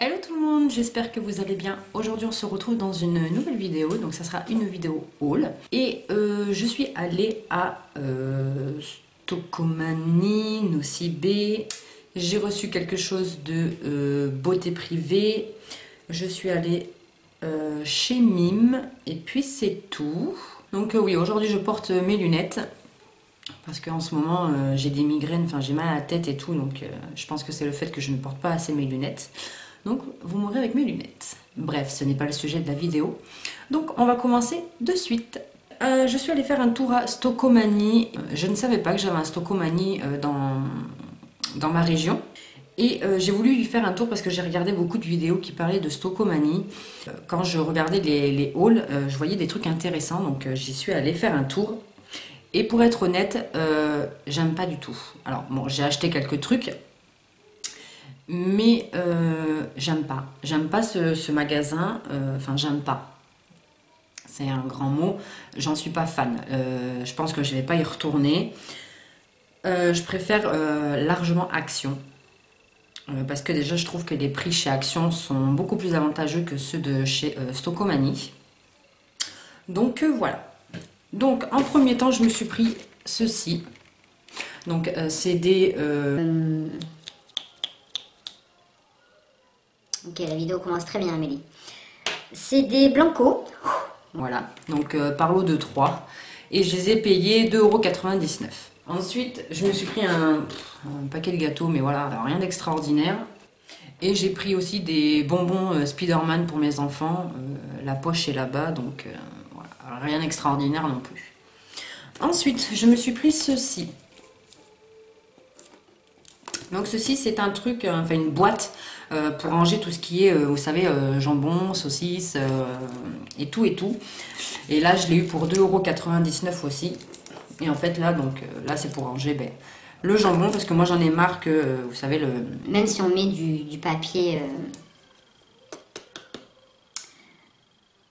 Hello tout le monde, j'espère que vous allez bien. Aujourd'hui on se retrouve dans une nouvelle vidéo, donc ça sera une vidéo haul. Et je suis allée à Stokomani, Nocibé. J'ai reçu quelque chose de beauté privée. Je suis allée chez Mime et puis c'est tout. Donc oui, aujourd'hui je porte mes lunettes. Parce qu'en ce moment j'ai des migraines, enfin j'ai mal à la tête et tout, donc je pense que c'est le fait que je ne porte pas assez mes lunettes. Donc vous m'aurez avec mes lunettes. Bref, ce n'est pas le sujet de la vidéo. Donc on va commencer de suite. Je suis allée faire un tour à Stokomani. Je ne savais pas que j'avais un Stokomani dans ma région. Et j'ai voulu lui faire un tour parce que j'ai regardé beaucoup de vidéos qui parlaient de Stokomani. Quand je regardais les hauls, je voyais des trucs intéressants, donc j'y suis allée faire un tour. Et pour être honnête, j'aime pas du tout. Alors bon, j'ai acheté quelques trucs, mais j'aime pas. J'aime pas ce magasin. Enfin, j'aime pas. C'est un grand mot. J'en suis pas fan. Je pense que je vais pas y retourner. Je préfère largement Action. Parce que déjà, je trouve que les prix chez Action sont beaucoup plus avantageux que ceux de chez Stokomani. Donc voilà. Donc en premier temps, je me suis pris ceci. Donc c'est des... Ok, la vidéo commence très bien, Amélie. C'est des Blanco. Voilà, donc par lot de 3. Et je les ai payés 2,99 €. Ensuite, je me suis pris un paquet de gâteaux, mais voilà, rien d'extraordinaire. Et j'ai pris aussi des bonbons Spider-Man pour mes enfants. La poche est là-bas, donc voilà, rien d'extraordinaire non plus. Ensuite, je me suis pris ceci. Donc ceci, c'est un truc, enfin une boîte pour ranger tout ce qui est, vous savez, jambon, saucisses et tout et tout. Et là, je l'ai eu pour 2,99 € aussi. Et en fait, là, donc là, c'est pour ranger le jambon parce que moi, j'en ai marre que, vous savez, le... Même si on met du papier...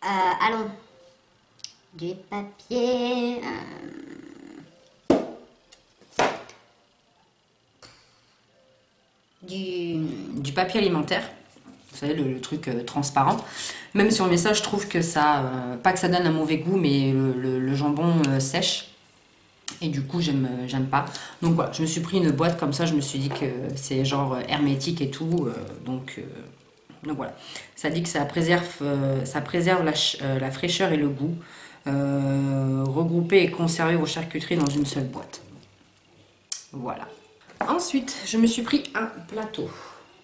allons. Du papier... du papier alimentaire. Vous savez, le truc transparent. Même si on met ça, je trouve que ça... pas que ça donne un mauvais goût, mais le jambon sèche. Et du coup, j'aime pas. Donc voilà, je me suis pris une boîte comme ça. Je me suis dit que c'est genre hermétique et tout. Donc voilà. Ça dit que ça préserve la fraîcheur et le goût. Regrouper et conserver vos charcuteries dans une seule boîte. Voilà. Ensuite, je me suis pris un plateau.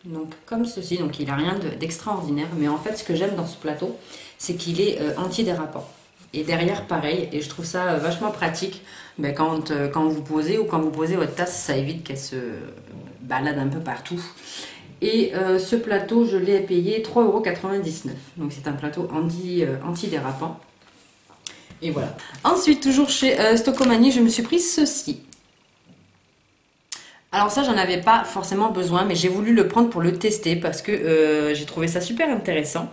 Donc comme ceci, donc il n'a rien d'extraordinaire. Mais en fait, ce que j'aime dans ce plateau, c'est qu'il est antidérapant. Et derrière, pareil, et je trouve ça vachement pratique. Quand vous posez ou quand vous posez votre tasse, ça évite qu'elle se balade un peu partout. Et ce plateau, je l'ai payé 3,99 €. Donc c'est un plateau antidérapant. Et voilà. Ensuite, toujours chez Stokomani, je me suis pris ceci. Alors ça, j'en avais pas forcément besoin, mais j'ai voulu le prendre pour le tester parce que j'ai trouvé ça super intéressant.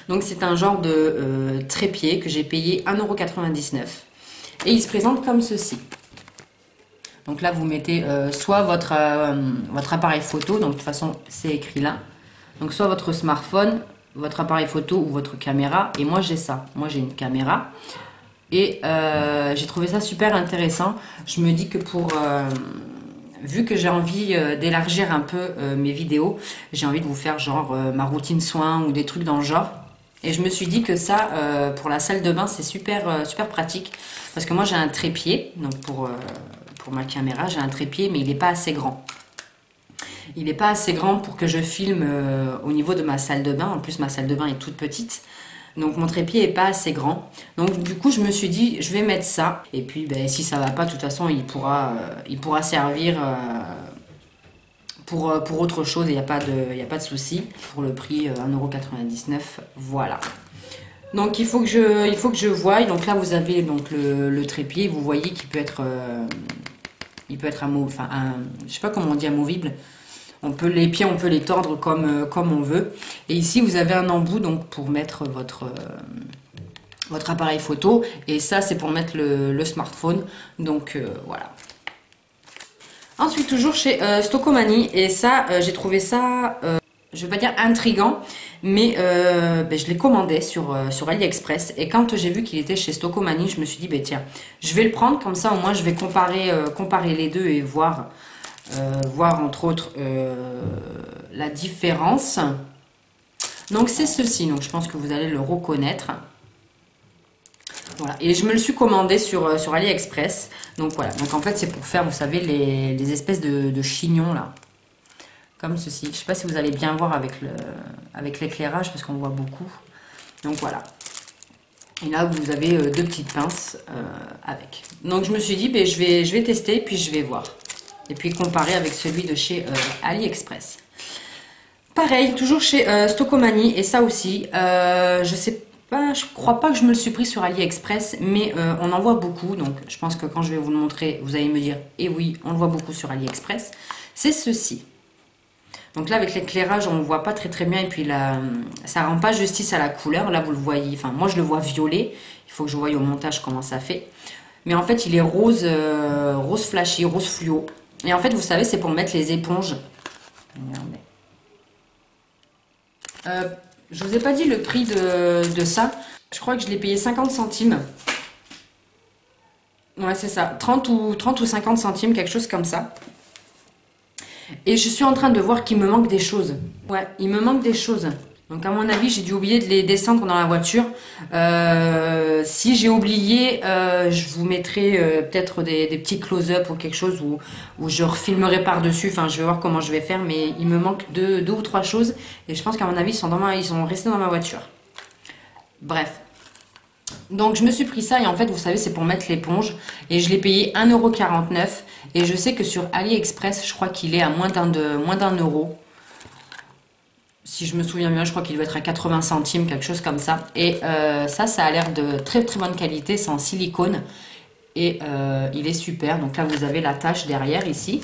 Donc c'est un genre de trépied que j'ai payé 1,99 € et il se présente comme ceci. Donc là vous mettez soit votre appareil photo, donc de toute façon c'est écrit là. Donc soit votre smartphone, votre appareil photo ou votre caméra. Et moi j'ai ça, moi j'ai une caméra. Et j'ai trouvé ça super intéressant. Je me dis que vu que j'ai envie d'élargir un peu mes vidéos, j'ai envie de vous faire genre ma routine soins ou des trucs dans le genre. Et je me suis dit que ça, pour la salle de bain, c'est super pratique. Parce que moi, j'ai un trépied. Donc, pour ma caméra, j'ai un trépied, mais il n'est pas assez grand. Il n'est pas assez grand pour que je filme au niveau de ma salle de bain. En plus, ma salle de bain est toute petite. Donc, mon trépied n'est pas assez grand. Donc, du coup, je me suis dit, je vais mettre ça. Et puis, si ça va pas, de toute façon, il pourra servir... Pour autre chose, il n'y a pas de souci. Pour le prix 1,99 €, voilà. Donc il faut que je voie. Donc là vous avez donc le trépied. Vous voyez qu'il peut être, je sais pas comment on dit, amovible. Les pieds, on peut les tordre comme on veut. Et ici vous avez un embout donc pour mettre votre appareil photo. Et ça c'est pour mettre le smartphone. Donc voilà. Ensuite, toujours chez Stokomani, et ça, j'ai trouvé ça je vais pas dire intriguant, mais je l'ai commandé sur AliExpress. Et quand j'ai vu qu'il était chez Stockomanie, je me suis dit, tiens, je vais le prendre, comme ça au moins je vais comparer les deux et voir entre autres la différence. Donc c'est ceci, donc je pense que vous allez le reconnaître. Voilà, et je me le suis commandé sur AliExpress. Donc voilà, donc en fait c'est pour faire, vous savez, les espèces de chignons là. Comme ceci. Je ne sais pas si vous allez bien voir avec l'éclairage parce qu'on voit beaucoup. Donc voilà. Et là vous avez deux petites pinces avec. Donc je me suis dit, je vais tester puis je vais voir. Et puis comparer avec celui de chez AliExpress. Pareil, toujours chez Stockomanie. Et ça aussi, je sais pas, je crois pas que je me le suis pris sur AliExpress, mais on en voit beaucoup. Donc je pense que quand je vais vous le montrer, vous allez me dire, eh oui, on le voit beaucoup sur AliExpress. C'est ceci. Donc là, avec l'éclairage, on ne voit pas très bien. Et puis là, ça rend pas justice à la couleur. Là, vous le voyez. Enfin, moi, je le vois violet. Il faut que je voie au montage comment ça fait. Mais en fait, il est rose, rose flashy, rose fluo. Et en fait, vous savez, c'est pour mettre les éponges. Regardez. Je vous ai pas dit le prix de ça. Je crois que je l'ai payé 50 centimes. Ouais, c'est ça. 30 ou 50 centimes, quelque chose comme ça. Et je suis en train de voir qu'il me manque des choses. Ouais, il me manque des choses. Donc à mon avis, j'ai dû oublier de les descendre dans la voiture. Si j'ai oublié, je vous mettrai peut-être des petits close-up ou quelque chose où je refilmerai par-dessus. Enfin, je vais voir comment je vais faire. Mais il me manque deux ou trois choses. Et je pense qu'à mon avis, ils sont restés dans ma voiture. Bref. Donc je me suis pris ça et en fait vous savez c'est pour mettre l'éponge et je l'ai payé 1,49 € et je sais que sur AliExpress je crois qu'il est à moins d'un euro. Si je me souviens bien je crois qu'il doit être à 80 centimes, quelque chose comme ça. Et ça a l'air de très bonne qualité, c'est en silicone et il est super. Donc là vous avez la tache derrière ici,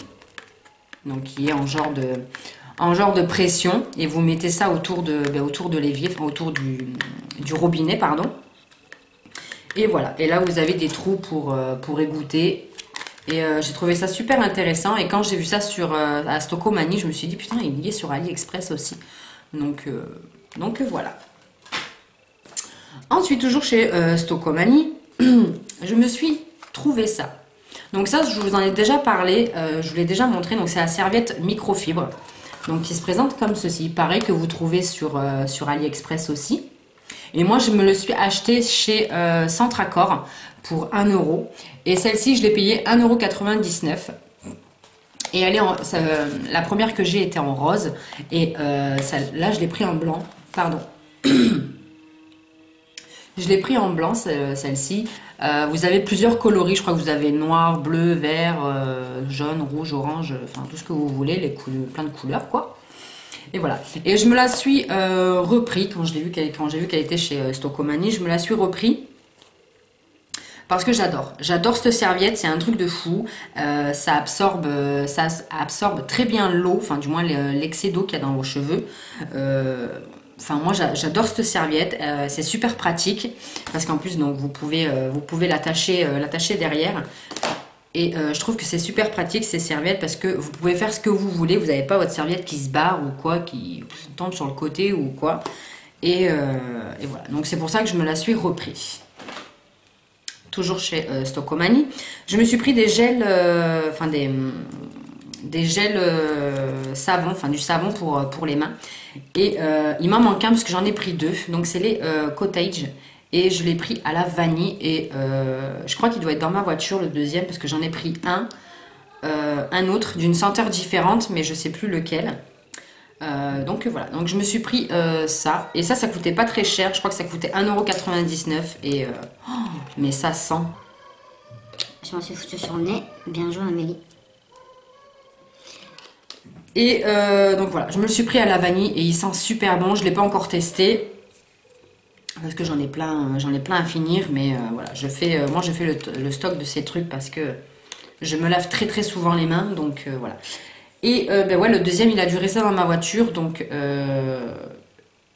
donc qui est en genre de pression et vous mettez ça autour de l'évier, enfin autour du robinet pardon. Et voilà, et là vous avez des trous pour égoutter. Et j'ai trouvé ça super intéressant. Et quand j'ai vu ça à Stockomanie, je me suis dit putain, il y est sur AliExpress aussi. Donc voilà. Ensuite, toujours chez Stockomanie, je me suis trouvé ça. Donc ça, je vous en ai déjà parlé, je vous l'ai déjà montré. Donc c'est la serviette microfibre. Donc qui se présente comme ceci. Pareil que vous trouvez sur AliExpress aussi. Et moi, je me le suis acheté chez Centracor pour 1 €. Et celle-ci, je l'ai payée 1,99 €. Et elle est la première que j'ai était en rose. Et là, je l'ai pris en blanc. Pardon. Je l'ai pris en blanc, celle-ci. Vous avez plusieurs coloris. Je crois que vous avez noir, bleu, vert, jaune, rouge, orange. Enfin, tout ce que vous voulez. Plein de couleurs, quoi. Et voilà. Et je me la suis repris quand j'ai vu qu'elle était chez Stockomanie. Je me la suis repris parce que j'adore. J'adore cette serviette. C'est un truc de fou. Ça absorbe très bien l'eau. Enfin, du moins l'excès d'eau qu'il y a dans vos cheveux. Enfin, moi, j'adore cette serviette. C'est super pratique parce qu'en plus, donc, vous pouvez l'attacher derrière. Et je trouve que c'est super pratique ces serviettes parce que vous pouvez faire ce que vous voulez. Vous n'avez pas votre serviette qui se barre ou quoi, qui tombe sur le côté ou quoi. Et voilà. Donc c'est pour ça que je me la suis repris. Toujours chez Stockomanie. Je me suis pris des gels, des gels savon, enfin du savon pour les mains. Et il m'en manque un parce que j'en ai pris deux. Donc c'est les Cottage. Et je l'ai pris à la vanille. Et je crois qu'il doit être dans ma voiture, le deuxième, parce que j'en ai pris un autre d'une senteur différente, mais je ne sais plus lequel. Donc voilà, donc je me suis pris ça. Et ça coûtait pas très cher. Je crois que ça coûtait 1,99 €. Et mais ça sent. Je m'en suis foutu sur le nez. Bien joué, Amélie. Et donc voilà, je me le suis pris à la vanille et il sent super bon. Je ne l'ai pas encore testé. Parce que j'en ai plein à finir, mais voilà, moi je fais le stock de ces trucs parce que je me lave très souvent les mains, donc voilà. Et ouais, le deuxième il a dû rester dans ma voiture, donc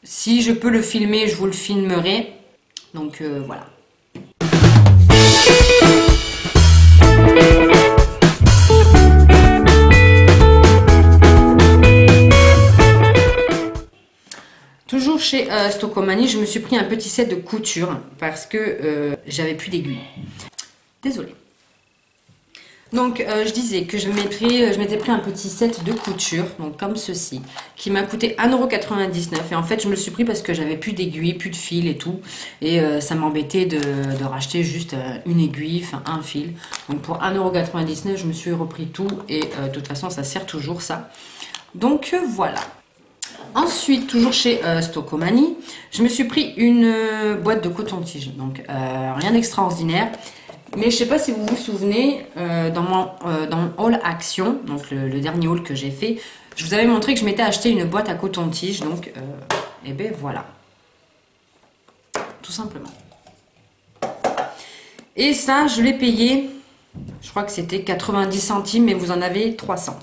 si je peux le filmer, je vous le filmerai, donc voilà. Toujours chez Stocomanie, je me suis pris un petit set de couture parce que j'avais plus d'aiguilles. Désolée. Donc je disais que je m'étais pris un petit set de couture, donc comme ceci, qui m'a coûté 1,99 € et en fait je me le suis pris parce que j'avais plus d'aiguilles, plus de fil et tout, et ça m'embêtait de racheter juste une aiguille, enfin un fil. Donc pour 1,99 € je me suis repris tout et de toute façon ça sert toujours ça. Donc voilà. Ensuite, toujours chez Stocomanie, je me suis pris une boîte de coton-tige, donc rien d'extraordinaire. Mais je sais pas si vous vous souvenez, dans mon haul action, donc le dernier haul que j'ai fait, je vous avais montré que je m'étais acheté une boîte à coton-tige, donc et ben voilà, tout simplement. Et ça, je l'ai payé, je crois que c'était 90 centimes, mais vous en avez 300.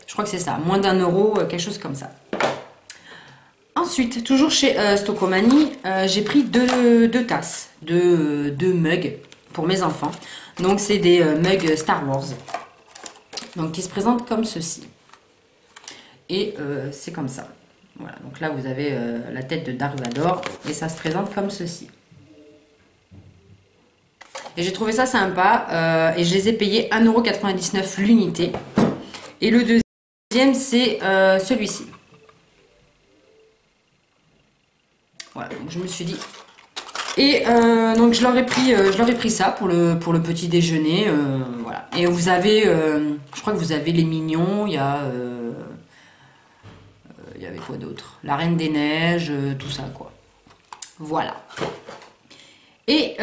Je crois que c'est ça, moins d'1 €, quelque chose comme ça. Ensuite, toujours chez Stocomanie, j'ai pris deux tasses, deux mugs pour mes enfants. Donc c'est des mugs Star Wars, donc qui se présentent comme ceci. Et c'est comme ça. Voilà, donc là vous avez la tête de Dark Vador et ça se présente comme ceci. Et j'ai trouvé ça sympa et je les ai payés 1,99 € l'unité. Et le deuxième c'est celui-ci. Voilà, donc je me suis dit. Et donc je leur ai pris ça pour le petit déjeuner, voilà. Et vous avez, je crois que vous avez les mignons, il y avait quoi d'autre? La Reine des Neiges, tout ça quoi. Voilà. Et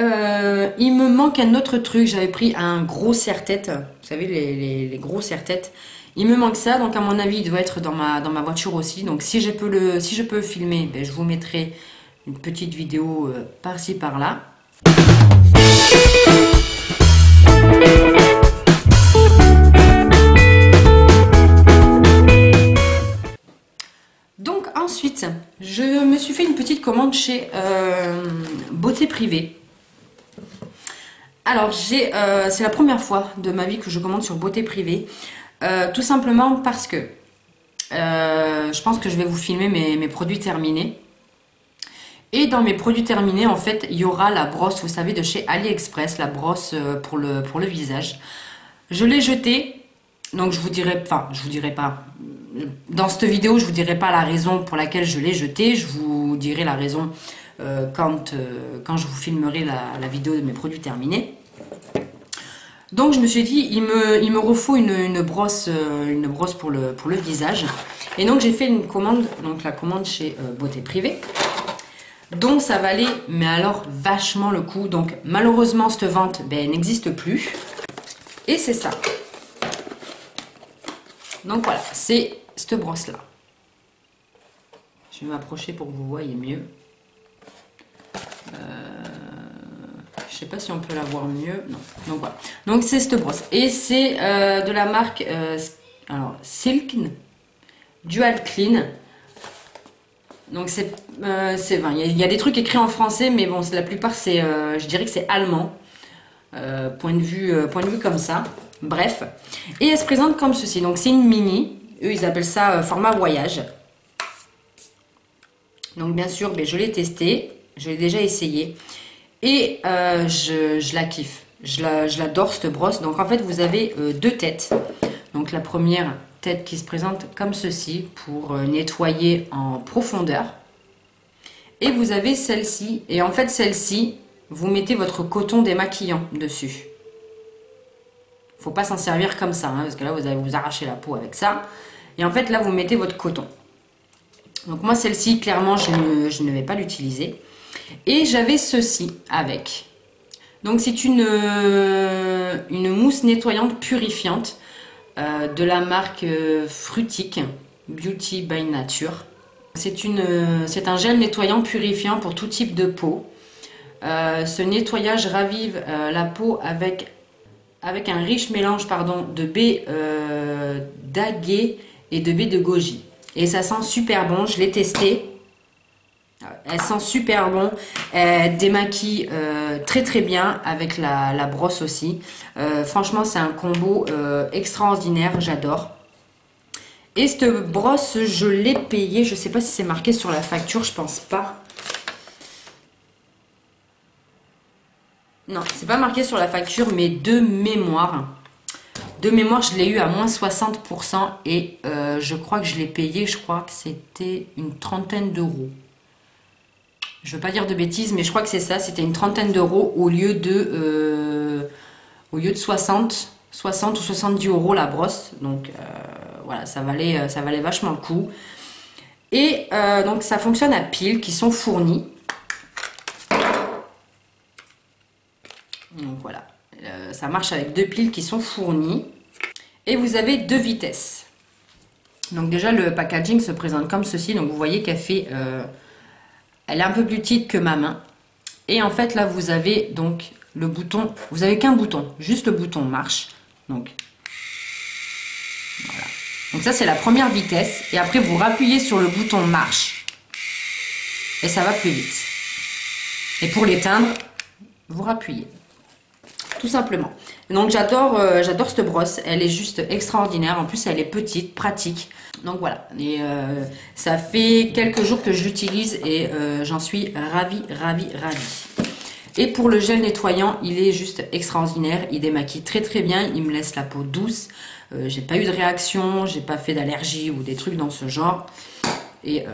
il me manque un autre truc, j'avais pris un gros serre-tête, vous savez les gros serre-têtes. Il me manque ça, donc à mon avis il doit être dans ma voiture aussi. Donc si je peux le filmer, ben, je vous mettrai une petite vidéo par-ci par-là. Donc ensuite, je me suis fait une petite commande chez Beauté Privée. Alors c'est la première fois de ma vie que je commande sur Beauté Privée. Tout simplement parce que je pense que je vais vous filmer mes produits terminés. Et dans mes produits terminés, en fait, il y aura la brosse, vous savez, de chez AliExpress, la brosse pour le visage. Je l'ai jetée, donc je vous dirai pas, dans cette vidéo, je vous dirai pas la raison pour laquelle je l'ai jetée, je vous dirai la raison quand je vous filmerai la vidéo de mes produits terminés. Donc je me suis dit, il me refaut une brosse pour le visage. Et donc j'ai fait une commande, donc la commande chez Beauté Privée. Donc ça valait, mais alors vachement le coup. Donc malheureusement cette vente n'existe plus. Et c'est ça. Donc voilà, c'est cette brosse là. Je vais m'approcher pour que vous voyez mieux. Je sais pas si on peut la voir mieux. Non. Donc voilà. Donc c'est cette brosse. Et c'est de la marque Silk Dual Clean. Donc c'est il y a des trucs écrits en français, mais bon, la plupart c'est, je dirais que c'est allemand, point de vue comme ça. Bref, et elle se présente comme ceci. Donc c'est une mini, eux ils appellent ça format voyage. Donc bien sûr, je l'ai testé, je l'ai déjà essayé et je la kiffe. Je l'adore cette brosse. Donc en fait vous avez deux têtes. Donc la première tête qui se présente comme ceci pour nettoyer en profondeur. Et vous avez celle-ci. Et en fait celle-ci, vous mettez votre coton démaquillant dessus. Faut pas s'en servir comme ça, hein, parce que là vous allez vous arracher la peau avec ça. Et en fait là vous mettez votre coton. Donc moi celle-ci clairement je ne vais pas l'utiliser. Et j'avais ceci avec. Donc c'est une mousse nettoyante purifiante. De la marque Frutique, Beauty by Nature. C'est un gel nettoyant purifiant pour tout type de peau. Ce nettoyage ravive la peau avec un riche mélange de baies d'agave et de baies de goji. Et ça sent super bon, je l'ai testé. Elle sent super bon, elle démaquille très très bien avec la brosse aussi. Franchement c'est un combo extraordinaire, j'adore. Et cette brosse, je l'ai payée. Je sais pas si c'est marqué sur la facture, je pense pas. Non, c'est pas marqué sur la facture, mais de mémoire. De mémoire, je l'ai eu à moins 60% et je crois que je l'ai payé, je crois que c'était une trentaine d'euros. Je veux pas dire de bêtises, mais je crois que c'est ça, c'était une trentaine d'euros au lieu de 60 ou 70 euros la brosse. Donc voilà, ça valait vachement le coup. Et donc ça fonctionne à piles qui sont fournies. Donc voilà, ça marche avec 2 piles qui sont fournies. Et vous avez 2 vitesses. Donc déjà le packaging se présente comme ceci. Donc vous voyez qu'elle fait, elle est un peu plus petite que ma main. Et en fait là vous avez donc le bouton, vous avez qu'un bouton, juste le bouton marche. Donc voilà. Donc ça c'est la première vitesse. Et après vous rappuyez sur le bouton marche. Et ça va plus vite. Et pour l'éteindre, vous rappuyez. Tout simplement. Donc j'adore cette brosse, elle est juste extraordinaire. En plus elle est petite, pratique. Donc voilà. Et ça fait quelques jours que je l'utilise et j'en suis ravie. Et pour le gel nettoyant, il est juste extraordinaire. Il démaquille très bien. Il me laisse la peau douce. J'ai pas eu de réaction, j'ai pas fait d'allergie ou des trucs dans ce genre. Et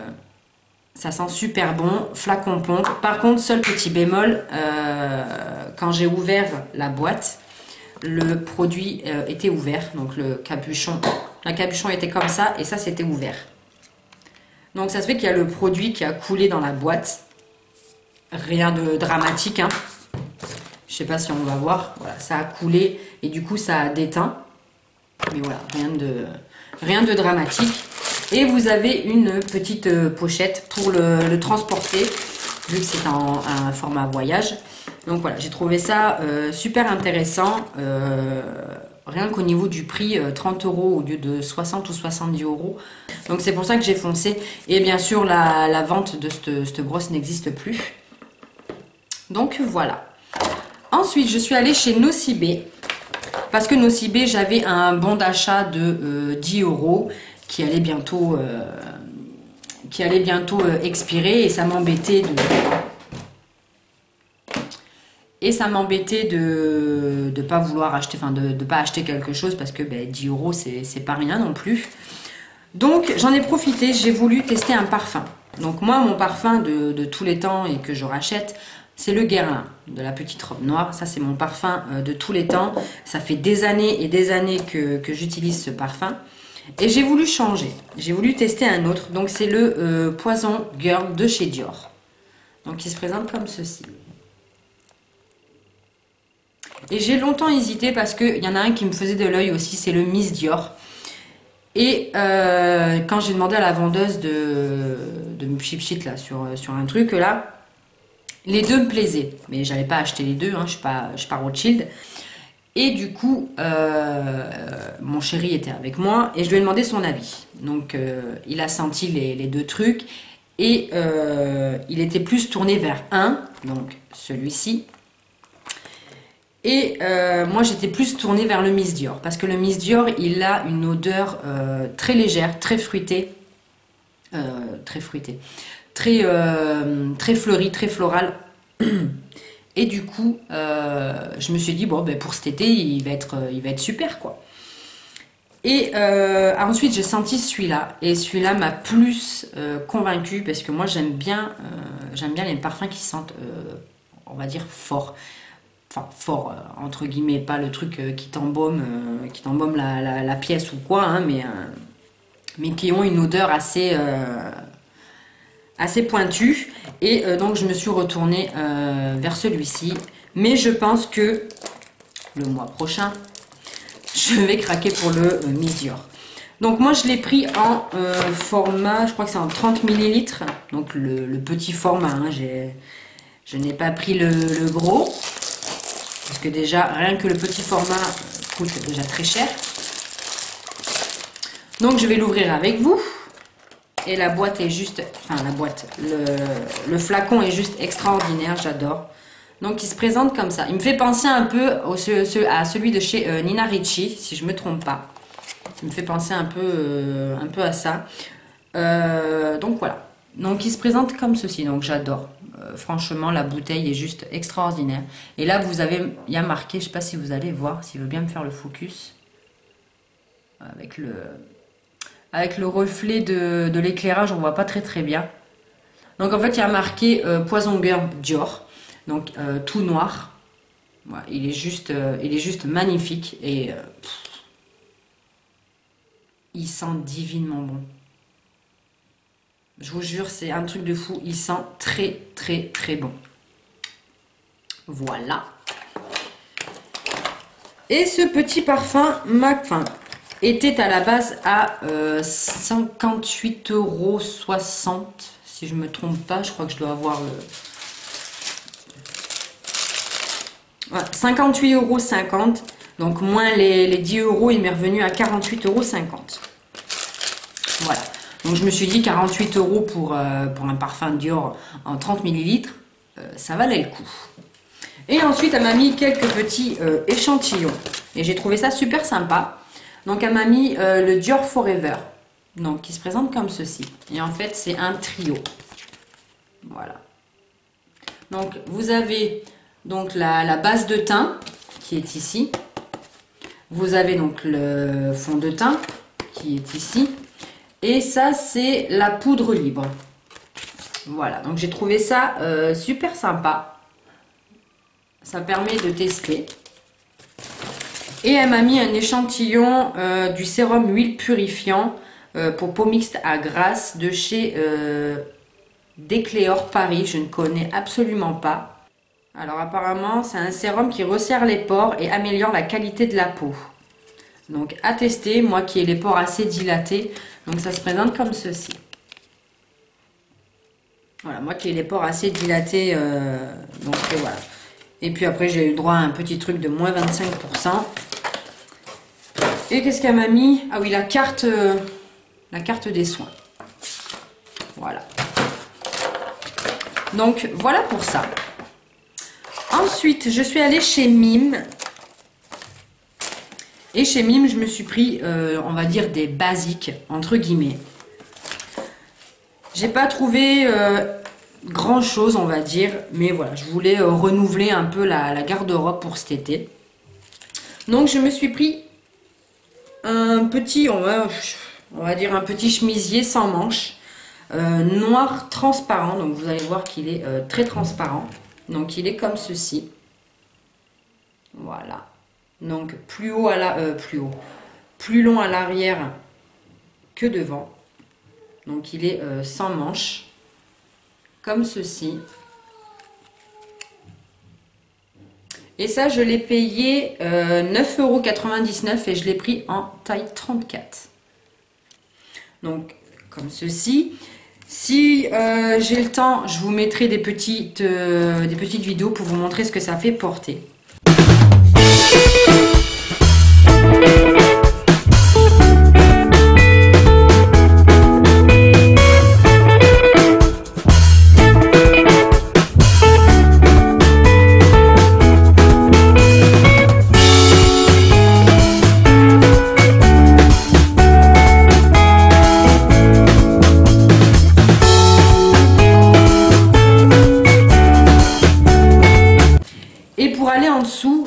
ça sent super bon, flacon pompe. Par contre, seul petit bémol, quand j'ai ouvert la boîte, le produit était ouvert. Donc le capuchon était comme ça et ça c'était ouvert. Donc ça se fait qu'il y a le produit qui a coulé dans la boîte. Rien de dramatique, hein. Je sais pas si on va voir. Voilà, ça a coulé et du coup ça a déteint. Mais voilà, rien de dramatique. Et vous avez une petite pochette pour le transporter, vu que c'est un format voyage. Donc voilà, j'ai trouvé ça super intéressant. Rien qu'au niveau du prix, 30 euros au lieu de 60 ou 70 euros. Donc c'est pour ça que j'ai foncé. Et bien sûr, la vente de cette brosse n'existe plus. Donc voilà. Ensuite, je suis allée chez Nocibé. Parce que Nocibé, j'avais un bon d'achat de 10 euros qui allait bientôt expirer et ça m'embêtait de pas vouloir acheter, enfin de pas acheter quelque chose parce que 10 euros c'est pas rien non plus. Donc j'en ai profité, j'ai voulu tester un parfum. Donc moi mon parfum de tous les temps et que je rachète, c'est le Guerlain de la petite robe noire. Ça c'est mon parfum de tous les temps. Ça fait des années et des années que j'utilise ce parfum. Et j'ai voulu changer. J'ai voulu tester un autre. Donc c'est le Poison Girl de chez Dior. Donc il se présente comme ceci. Et j'ai longtemps hésité parce qu'il y en a un qui me faisait de l'œil aussi. C'est le Miss Dior. Et quand j'ai demandé à la vendeuse de me chip là sur un truc là, les deux me plaisaient. Mais j'allais pas acheter les deux. Hein, je suis pas Rothschild. Et du coup, mon chéri était avec moi et je lui ai demandé son avis. Donc, il a senti les deux trucs et il était plus tourné vers un, donc celui-ci. Et moi, j'étais plus tournée vers le Miss Dior parce que le Miss Dior, il a une odeur très légère, très fruitée, très fleurie, très florale. Et du coup, je me suis dit, bon, pour cet été, il va être super, quoi. Et ensuite, j'ai senti celui-là. Et celui-là m'a plus convaincue parce que moi, j'aime bien les parfums qui sentent, on va dire, fort. Enfin, fort, entre guillemets, pas le truc qui t'embaume la pièce ou quoi, hein, mais qui ont une odeur assez pointue. Et donc je me suis retournée vers celui-ci, mais je pense que le mois prochain je vais craquer pour le Miss Dior. Donc moi je l'ai pris en format, je crois que c'est en 30 ml, donc le petit format, hein. Je n'ai pas pris le gros parce que déjà rien que le petit format coûte déjà très cher. Donc je vais l'ouvrir avec vous. Et la boîte est juste, enfin la boîte, le flacon est juste extraordinaire, j'adore. Donc il se présente comme ça. Il me fait penser un peu à celui de chez Nina Ricci, si je ne me trompe pas. Ça me fait penser un peu à ça. Donc voilà. Donc il se présente comme ceci. Donc j'adore. Franchement, la bouteille est juste extraordinaire. Et là, il y a marqué, je ne sais pas si vous allez voir, s'il veut bien me faire le focus. Avec le reflet de l'éclairage, on ne voit pas très bien. Donc en fait, il y a marqué Poison Girl Dior. Donc tout noir. Voilà, il est juste magnifique. Et il sent divinement bon. Je vous jure, c'est un truc de fou. Il sent très bon. Voilà. Et ce petit parfum était à la base à 58,60 €. Si je me trompe pas, je crois que je dois avoir le... Ouais, 58,50 €. Donc moins les 10 €, il m'est revenu à 48,50 €. Voilà. Donc je me suis dit 48 € pour un parfum Dior en 30 ml, ça valait le coup. Et ensuite elle m'a mis quelques petits échantillons. Et j'ai trouvé ça super sympa. Donc elle m'a mis le Dior Forever. Donc qui se présente comme ceci. Et en fait c'est un trio. Voilà. Donc vous avez donc la base de teint qui est ici. Vous avez donc le fond de teint qui est ici. Et ça, c'est la poudre libre. Voilà, donc j'ai trouvé ça super sympa. Ça permet de tester. Et elle m'a mis un échantillon du sérum huile purifiant pour peau mixte à grasse de chez Decléor Paris. Je ne connais absolument pas. Alors apparemment, c'est un sérum qui resserre les pores et améliore la qualité de la peau. Donc à tester, moi qui ai les pores assez dilatés. Donc ça se présente comme ceci. Voilà, moi qui ai les pores assez dilatés. Donc voilà. Et puis après j'ai eu droit à un petit truc de moins 25%. Et qu'est-ce qu'elle m'a mis? Ah oui, la carte des soins. Voilà. Donc voilà pour ça. Ensuite, je suis allée chez Mime. Et chez Mime, je me suis pris, on va dire, des basiques, entre guillemets. J'ai pas trouvé grand chose, on va dire. Mais voilà, je voulais renouveler un peu la garde-robe pour cet été. Donc, je me suis pris un petit, on va dire, un petit chemisier sans manches. Noir transparent. Donc, vous allez voir qu'il est très transparent. Donc, il est comme ceci. Voilà. Donc plus long à l'arrière que devant. Donc il est sans manches, comme ceci. Et ça, je l'ai payé 9,99 € et je l'ai pris en taille 34. Donc comme ceci. Si j'ai le temps, je vous mettrai des petites vidéos pour vous montrer ce que ça fait porter.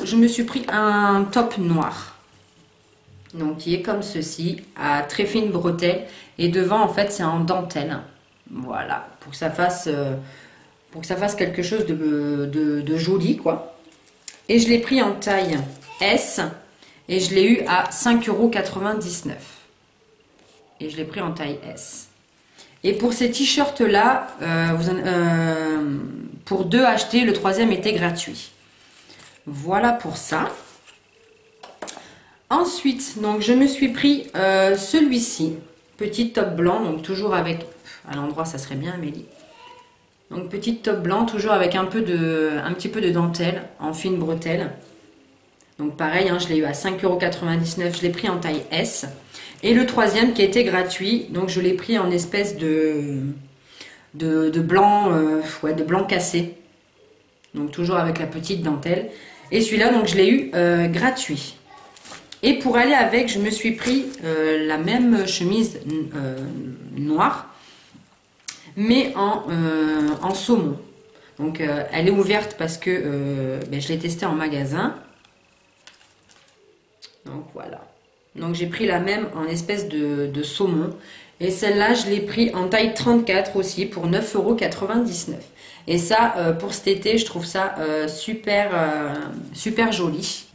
Je me suis pris un top noir, donc qui est comme ceci, à très fine bretelle, et devant en fait c'est en dentelle. Voilà, pour que ça fasse quelque chose de joli quoi. Et je l'ai pris en taille S et je l'ai eu à 5,99 €. Et je l'ai pris en taille S. Et pour ces t-shirts là, pour 2 achetés, le 3e était gratuit. Voilà pour ça. Ensuite, donc je me suis pris celui-ci, petit top blanc, donc toujours avec, à l'endroit ça serait bien Amélie. Donc petit top blanc, toujours avec un petit peu de dentelle en fine bretelle. Donc pareil, hein, je l'ai eu à 5,99 €, je l'ai pris en taille S. Et le 3e qui était gratuit, donc je l'ai pris en espèce de blanc, de blanc cassé. Donc toujours avec la petite dentelle. Et celui-là, donc je l'ai eu gratuit. Et pour aller avec, je me suis pris la même chemise noire, mais en saumon. Donc elle est ouverte parce que je l'ai testée en magasin. Donc voilà. Donc j'ai pris la même en espèce de saumon. Et celle-là, je l'ai pris en taille 34 aussi pour 9,99 €. Et ça, pour cet été, je trouve ça super, super joli.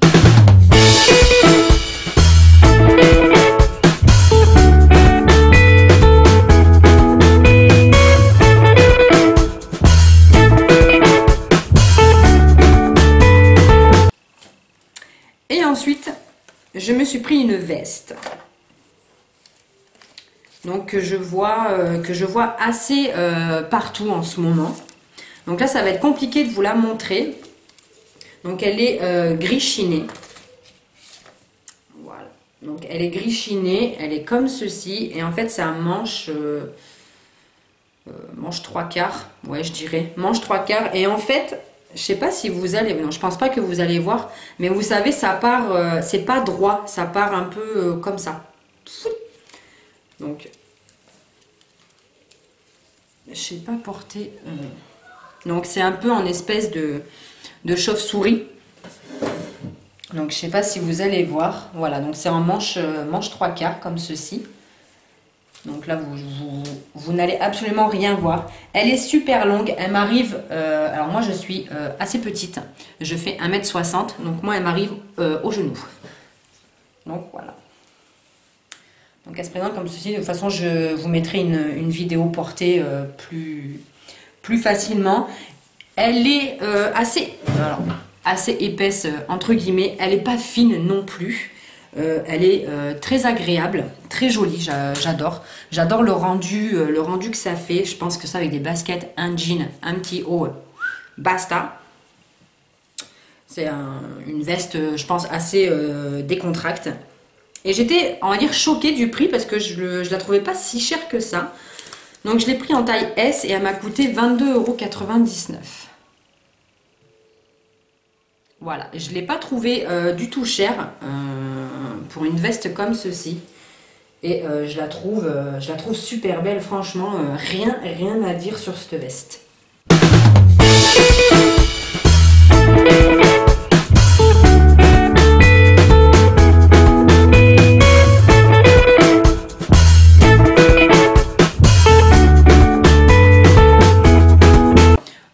Et ensuite, je me suis pris une veste. Donc que je vois assez partout en ce moment. Donc là, ça va être compliqué de vous la montrer. Donc elle est gris chiné. Voilà. Donc elle est gris chiné, elle est comme ceci. Et en fait, c'est un manche 3/4. Ouais, je dirais. Manche 3/4. Et en fait, je sais pas si vous allez... Non, je pense pas que vous allez voir. Mais vous savez, ça part... c'est pas droit. Ça part un peu comme ça. Donc, je sais pas porter... Donc, c'est un peu en espèce de chauve-souris. Donc, je sais pas si vous allez voir. Voilà, donc c'est en manche 3/4 comme ceci. Donc là, vous n'allez absolument rien voir. Elle est super longue. Elle m'arrive... alors, moi, je suis assez petite. Je fais 1,60 m. Donc, moi, elle m'arrive au genou. Donc, voilà. Donc elle se présente comme ceci. De toute façon, je vous mettrai une vidéo portée plus facilement. Elle est assez épaisse, entre guillemets. Elle n'est pas fine non plus. Elle est très agréable, très jolie. J'adore. J'adore le rendu que ça fait. Je pense que ça avec des baskets, un jean, un petit haut, basta. C'est une veste, je pense, assez décontracte. Et j'étais, on va dire, choquée du prix parce que je la trouvais pas si chère que ça. Donc je l'ai pris en taille S et elle m'a coûté 22,99 €. Voilà, je ne l'ai pas trouvé du tout cher pour une veste comme ceci. Et je la trouve super belle, franchement, rien à dire sur cette veste.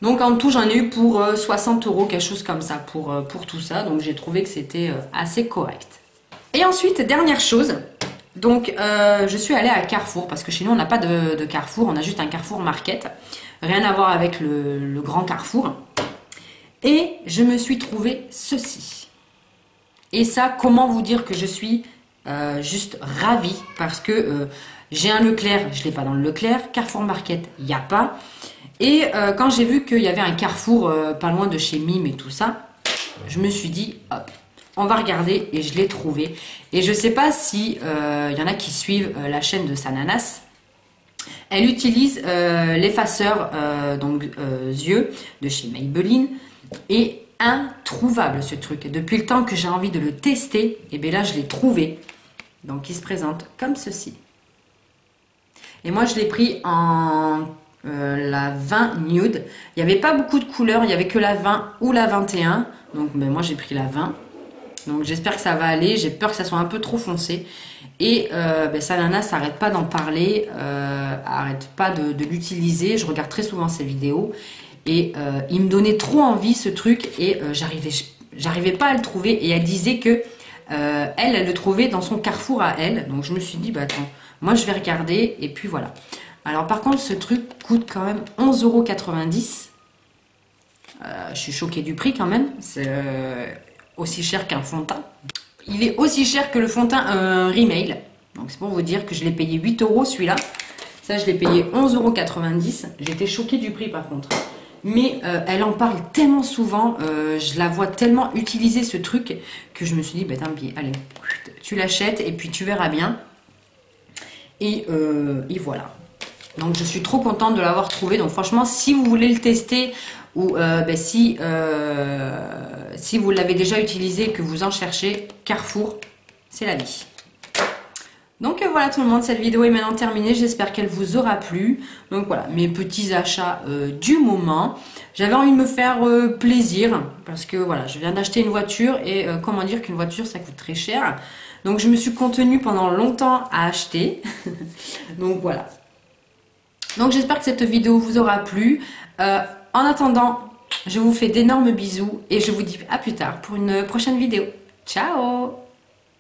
Donc en tout, j'en ai eu pour 60 €, quelque chose comme ça, pour tout ça. Donc j'ai trouvé que c'était assez correct. Et ensuite, dernière chose, donc je suis allée à Carrefour, parce que chez nous, on n'a pas de Carrefour, on a juste un Carrefour Market. Rien à voir avec le grand Carrefour. Et je me suis trouvé ceci. Et ça, comment vous dire que je suis juste ravie, parce que j'ai un Leclerc, je ne l'ai pas dans le Leclerc, Carrefour Market, il n'y a pas. Et quand j'ai vu qu'il y avait un Carrefour pas loin de chez Mime et tout ça, je me suis dit, hop, on va regarder, et je l'ai trouvé. Et je ne sais pas si y en a qui suivent la chaîne de Sananas. Elle utilise l'effaceur yeux de chez Maybelline. Et introuvable ce truc. Depuis le temps que j'ai envie de le tester, et bien là je l'ai trouvé. Donc il se présente comme ceci. Et moi je l'ai pris en... la 20 nude. Il n'y avait pas beaucoup de couleurs, il n'y avait que la 20 ou la 21. Donc moi j'ai pris la 20. Donc j'espère que ça va aller. J'ai peur que ça soit un peu trop foncé. Et Sananas n'arrête pas d'en parler, arrête pas de l'utiliser. Je regarde très souvent ses vidéos. Et il me donnait trop envie ce truc. Et j'arrivais pas à le trouver. Et elle disait que elle le trouvait dans son Carrefour à elle. Donc je me suis dit, bah attends, moi je vais regarder. Et puis voilà. Alors par contre, ce truc coûte quand même 11,90 €. Je suis choquée du prix quand même. C'est aussi cher qu'un fond de teint. Il est aussi cher que le fond de teint Rimmel. Donc c'est pour vous dire que je l'ai payé 8 € celui-là. Ça, je l'ai payé 11,90 €. J'étais choquée du prix par contre. Mais elle en parle tellement souvent. Je la vois tellement utiliser ce truc que je me suis dit, bah tant pis, allez, tu l'achètes et puis tu verras bien. Et voilà. Donc je suis trop contente de l'avoir trouvé. Donc franchement, si vous voulez le tester ou si vous l'avez déjà utilisé, que vous en cherchez, Carrefour, c'est la vie. Donc voilà tout le monde, cette vidéo est maintenant terminée, j'espère qu'elle vous aura plu. Donc voilà, mes petits achats du moment. J'avais envie de me faire plaisir, parce que voilà, je viens d'acheter une voiture et comment dire qu'une voiture ça coûte très cher. Donc je me suis contenue pendant longtemps à acheter. Donc voilà. Donc j'espère que cette vidéo vous aura plu. En attendant, je vous fais d'énormes bisous et je vous dis à plus tard pour une prochaine vidéo. Ciao!